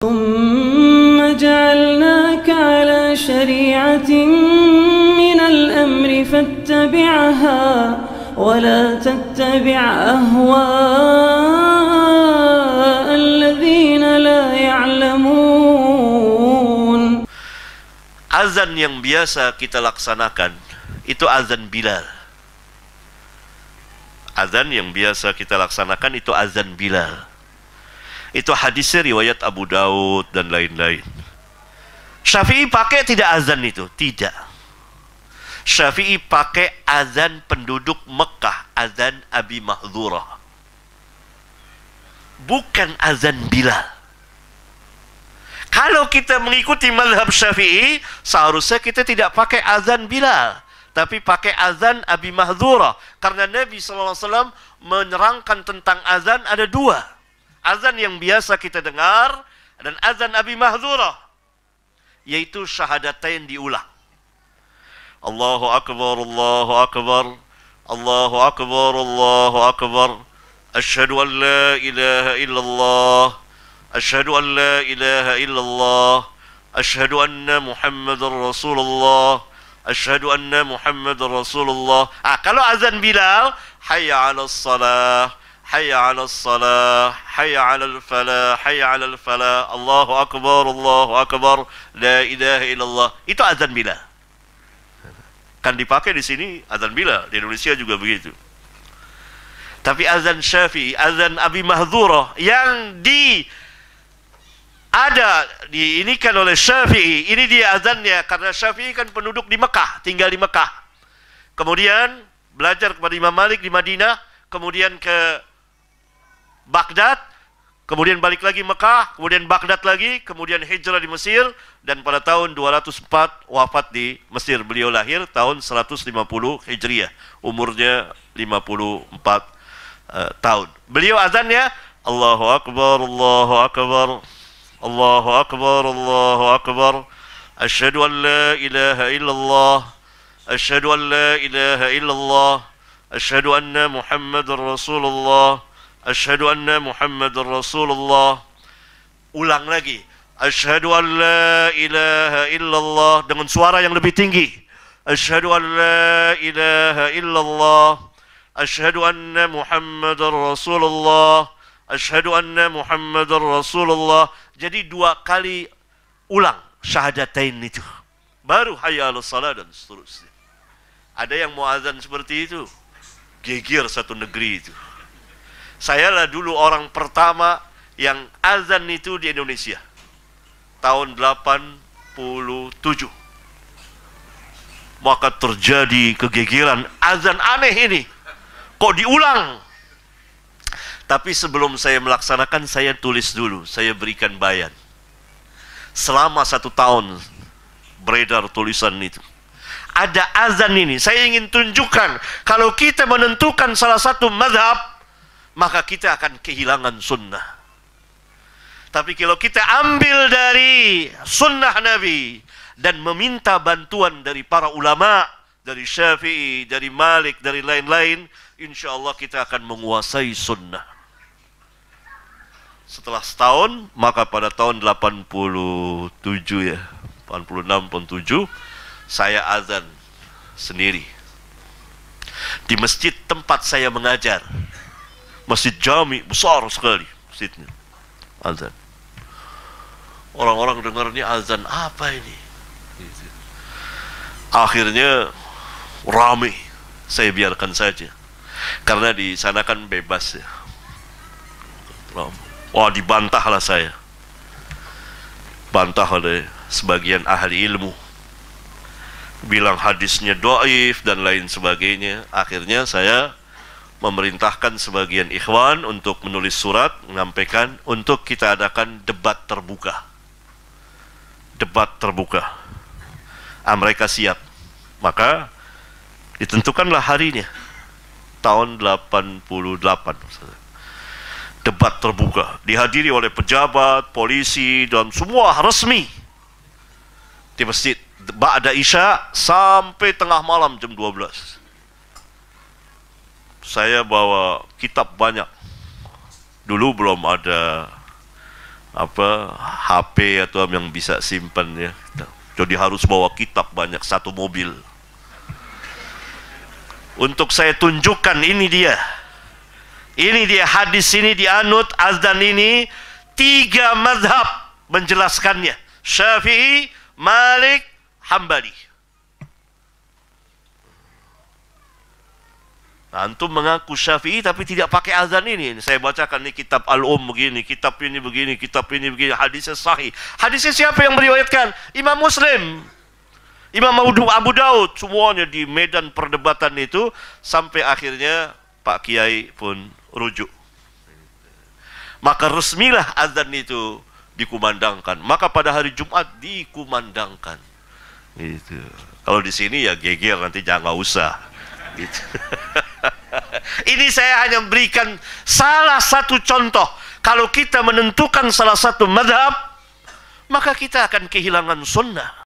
ثم جعلناك على شريعة من الأمر فاتبعها ولا تتبع أهواء الذين لا يعلمون. Azan yang biasa kita laksanakan itu azan Bilal. Azan yang biasa kita laksanakan itu azan Bilal. Itu hadisnya riwayat Abu Daud dan lain-lain. Syafi'i pakai tidak azan itu? Tidak. Syafi'i pakai azan penduduk Mekah, azan Abi Mahdzurah. Bukan azan Bilal. Kalau kita mengikuti mazhab Syafi'i, seharusnya kita tidak pakai azan Bilal, tapi pakai azan Abi Mahdzurah. Karena Nabi SAW menerangkan tentang azan ada dua. Azan yang biasa kita dengar dan azan Abi Mahdzurah, yaitu syahadatain diulang. Allahu Akbar, Allahu Akbar, Allahu Akbar, Allahu Akbar. Asyhadu an la ilaha illallah, asyhadu an la ilaha illallah, asyhadu anna Muhammadar Rasulullah, asyhadu anna Muhammadar Rasulullah. Kalau azan Bilal, hayya 'alas salah, hayya 'alas salah, hayya 'alal falah, hayya 'alal falah, Allahu Akbar, Allahu Akbar, la ilaha illallah. Itu azan Bilal. Kan dipakai di sini azan Bilal, di Indonesia juga begitu. Tapi azan Syafi'i, azan Abi Mahdzurah yang diinikan oleh Syafi'i, ini dia azannya, karena Syafi'i kan penduduk di Mekah, tinggal di Mekah. Kemudian belajar kepada Imam Malik di Madinah, kemudian ke Baghdad, kemudian balik lagi Mekah, kemudian Baghdad lagi, kemudian hijrah di Mesir, dan pada tahun 204 wafat di Mesir. Beliau lahir tahun 150 Hijriah, umurnya 54 tahun. Beliau azannya Allahu Akbar, Allahu Akbar, Allahu Akbar, Allahu Akbar, asyhadu an la ilaha illallah, asyhadu an la ilaha illallah, asyhadu anna Muhammadar Rasulullah, asyhadu anna Muhammadar Rasulullah. Ulang lagi, asyhadu an la ilaha illallah, dengan suara yang lebih tinggi. Asyhadu an la ilaha illallah, asyhadu anna Muhammadar Rasulullah, asyhadu anna Muhammadar Rasulullah. Jadi dua kali ulang syahadatain itu, baru hayya 'alas salat dan seterusnya. Ada yang mau azan seperti itu, geger satu negeri itu. Saya lah dulu orang pertama yang azan itu di Indonesia tahun 87. Maka terjadi kegegeran, azan aneh ini kok diulang. Tapi sebelum saya melaksanakan, saya tulis dulu, saya berikan bayan. Selama 1 tahun beredar tulisan itu. Ada azan ini, saya ingin tunjukkan kalau kita menentukan salah satu mazhab, maka kita akan kehilangan sunnah. Tapi kalau kita ambil dari sunnah Nabi dan meminta bantuan dari para ulama, dari Syafi'i, dari Malik, dari lain-lain, insya Allah kita akan menguasai sunnah. Setelah setahun, maka pada tahun 87 ya, 86, 87, saya azan sendiri di masjid tempat saya mengajar. Masjid Jami, besar sekali masjidnya. Azan. Orang-orang dengarnya azan apa ini? Akhirnya ramai. Saya biarkan saja. Karena di sana kan bebas ya. Wah, dibantahlah saya. Bantah oleh sebagian ahli ilmu. Bilang hadisnya dhaif dan lain sebagainya. Akhirnya saya memerintahkan sebagian ikhwan untuk menulis surat, menyampaikan untuk kita adakan debat terbuka. Debat terbuka. Mereka siap. Maka ditentukanlah harinya. Tahun 88. Debat terbuka. Dihadiri oleh pejabat, polisi, dan semua resmi. Di masjid. Ba'da Isya sampai tengah malam jam 12. Saya bawa kitab banyak. Dulu belum ada HP atau yang bisa simpan ya. Jadi harus bawa kitab banyak, satu mobil. Untuk saya tunjukkan ini dia. Ini dia hadis ini dianut, azan ini 3 mazhab menjelaskannya. Syafi'i, Malik, Hambali. Antum mengaku Syafi'i tapi tidak pakai azan ini. Saya bacakan nih kitab Al-Um begini, kitab ini begini, kitab ini begini, hadisnya sahih. Hadisnya siapa yang meriwayatkan? Imam Muslim, Imam Abu Daud, semuanya di medan perdebatan itu sampai akhirnya Pak Kiai pun rujuk. Maka resmilah azan itu dikumandangkan. Maka pada hari Jumat dikumandangkan. Gitu. Kalau di sini ya geger, nanti jangan usah. Gitu. Ini saya hanya memberikan salah satu contoh. Kalau kita menentukan salah satu madhab, maka kita akan kehilangan sunnah.